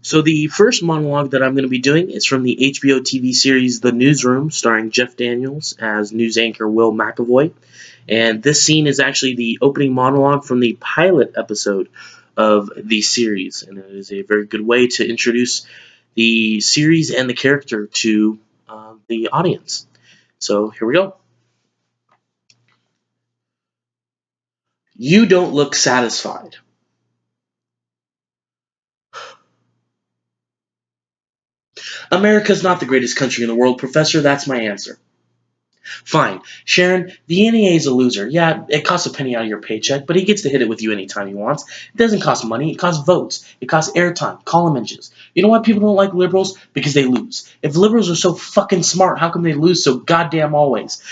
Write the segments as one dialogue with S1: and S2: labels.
S1: So the first monologue that I'm going to be doing is from the HBO TV series The Newsroom, starring Jeff Daniels as news anchor Will McAvoy. And this scene is actually the opening monologue from the pilot episode of the series, and it is a very good way to introduce the series and the character to the audience. So here we go. You don't look satisfied. America's not the greatest country in the world, Professor. That's my answer. Fine. Sharon, the NEA is a loser. Yeah, it costs a penny out of your paycheck, but he gets to hit it with you anytime he wants. It doesn't cost money. It costs votes. It costs airtime, column inches. You know why people don't like liberals? Because they lose. If liberals are so fucking smart, how come they lose so goddamn always?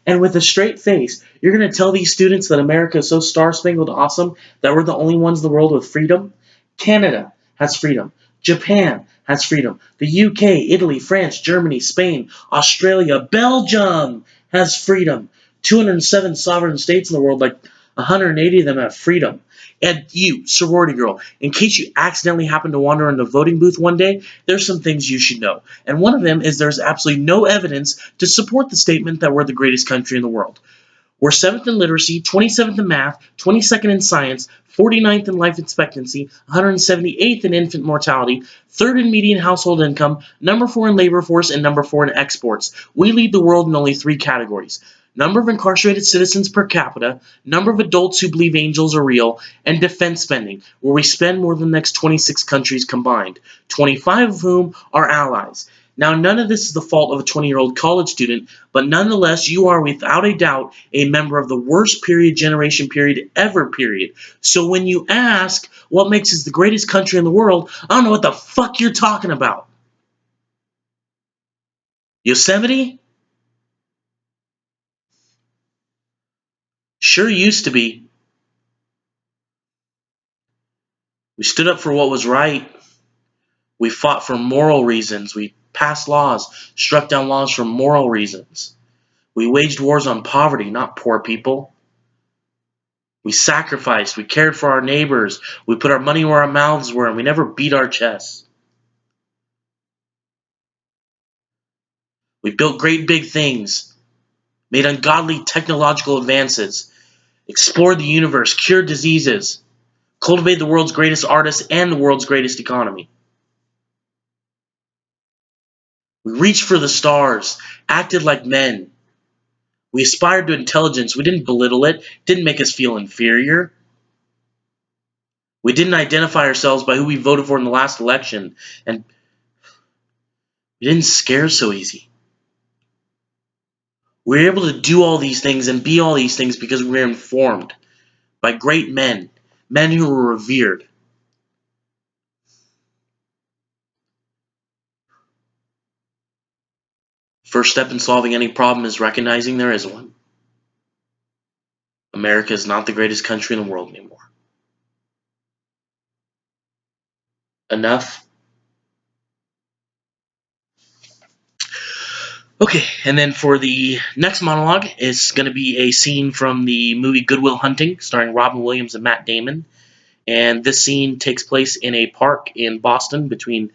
S1: And with a straight face, you're going to tell these students that America is so star-spangled awesome that we're the only ones in the world with freedom? Canada has freedom. Japan has freedom. The UK, Italy, France, Germany, Spain, Australia, Belgium has freedom. 207 sovereign states in the world, like 180 of them have freedom. And you, sorority girl, in case you accidentally happen to wander in the voting booth one day, there's some things you should know. And one of them is there's absolutely no evidence to support the statement that we're the greatest country in the world. We're 7th in literacy, 27th in math, 22nd in science, 49th in life expectancy, 178th in infant mortality, 3rd in median household income, number 4 in labor force, and number 4 in exports. We lead the world in only 3 categories: number of incarcerated citizens per capita, number of adults who believe angels are real, and defense spending, where we spend more than the next 26 countries combined, 25 of whom are allies. Now, none of this is the fault of a 20-year-old college student, but nonetheless, you are without a doubt a member of the worst generation period ever, period. So when you ask what makes us the greatest country in the world, I don't know what the fuck you're talking about. Yosemite? Sure used to be. We stood up for what was right. We fought for moral reasons. We passed laws, struck down laws for moral reasons. We waged wars on poverty, not poor people. We sacrificed. We cared for our neighbors. We put our money where our mouths were, and we never beat our chests. We built great big things, made ungodly technological advances, explored the universe, cured diseases, cultivated the world's greatest artists and the world's greatest economy. We reached for the stars, acted like men. We aspired to intelligence. We didn't belittle it, didn't make us feel inferior. We didn't identify ourselves by who we voted for in the last election, and we didn't scare so easy. We were able to do all these things and be all these things because we were informed by great men, men who were revered. First step in solving any problem is recognizing there is one. America is not the greatest country in the world anymore. Enough? Okay, and then for the next monologue, it's going to be a scene from the movie Good Will Hunting, starring Robin Williams and Matt Damon. And this scene takes place in a park in Boston between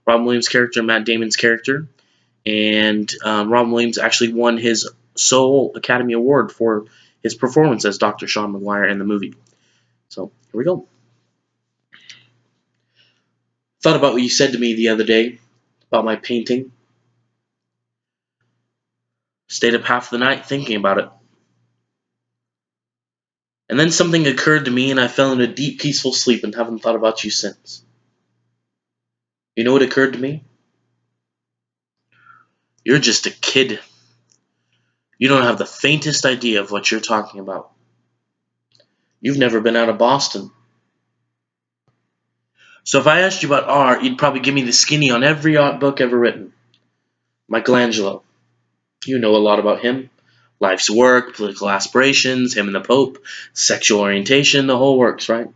S1: Robin Williams' character and Matt Damon's character. And Robin Williams actually won his sole Academy Award for his performance as Dr. Sean McGuire in the movie. So, here we go. Thought about what you said to me the other day about my painting. Stayed up half the night thinking about it. And then something occurred to me and I fell into deep, peaceful sleep and haven't thought about you since. You know what occurred to me? You're just a kid. You don't have the faintest idea of what you're talking about. You've never been out of Boston. So if I asked you about art, you'd probably give me the skinny on every art book ever written. Michelangelo. You know a lot about him. Life's work, political aspirations, him and the Pope, sexual orientation, the whole works, right?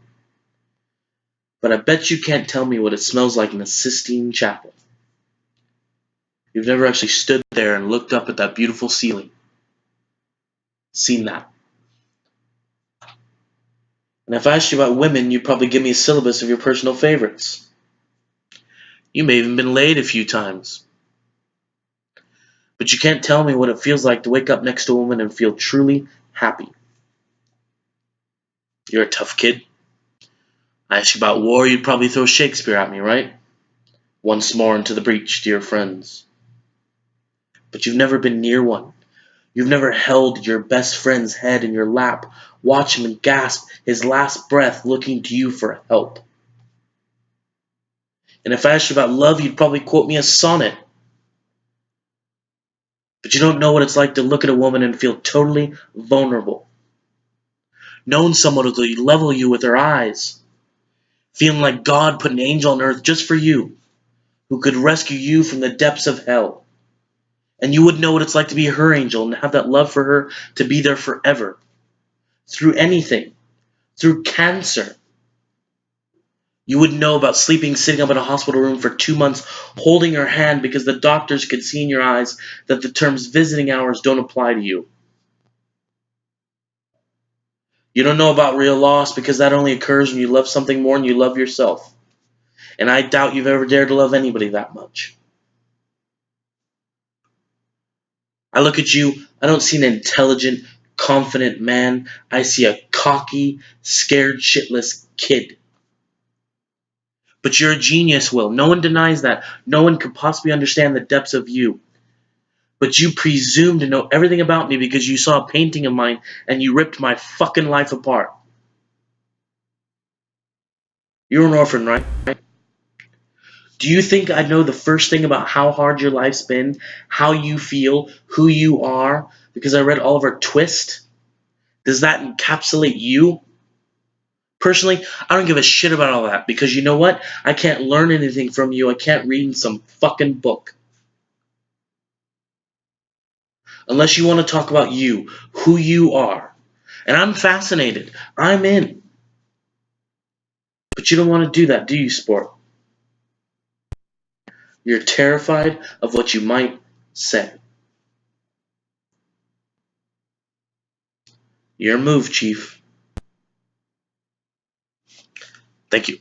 S1: But I bet you can't tell me what it smells like in a Sistine Chapel. You've never actually stood there and looked up at that beautiful ceiling. Seen that. And if I asked you about women, you'd probably give me a syllabus of your personal favorites. You may have even been laid a few times. But you can't tell me what it feels like to wake up next to a woman and feel truly happy. You're a tough kid. I ask you about war, you'd probably throw Shakespeare at me, right? Once more into the breach, dear friends. But you've never been near one. You've never held your best friend's head in your lap, watch him gasp his last breath looking to you for help. And if I asked you about love, you'd probably quote me a sonnet. But you don't know what it's like to look at a woman and feel totally vulnerable. Knowing someone who level you with her eyes. Feeling like God put an angel on earth just for you, who could rescue you from the depths of hell. And you wouldn't know what it's like to be her angel and have that love for her to be there forever. Through anything. Through cancer. You wouldn't know about sitting up in a hospital room for 2 months, holding her hand because the doctors could see in your eyes that the terms visiting hours don't apply to you. You don't know about real loss because that only occurs when you love something more than you love yourself. And I doubt you've ever dared to love anybody that much. I look at you, I don't see an intelligent, confident man. I see a cocky, scared shitless kid. But you're a genius, Will. No one denies that. No one could possibly understand the depths of you. But you presume to know everything about me because you saw a painting of mine and you ripped my fucking life apart. You're an orphan, right? Do you think I know the first thing about how hard your life's been, how you feel, who you are, because I read Oliver Twist? Does that encapsulate you? Personally, I don't give a shit about all that because you know what? I can't learn anything from you. I can't read in some fucking book. Unless you want to talk about you, who you are. And I'm fascinated. I'm in. But you don't want to do that, do you, sport? You're terrified of what you might say. Your move, Chief. Thank you.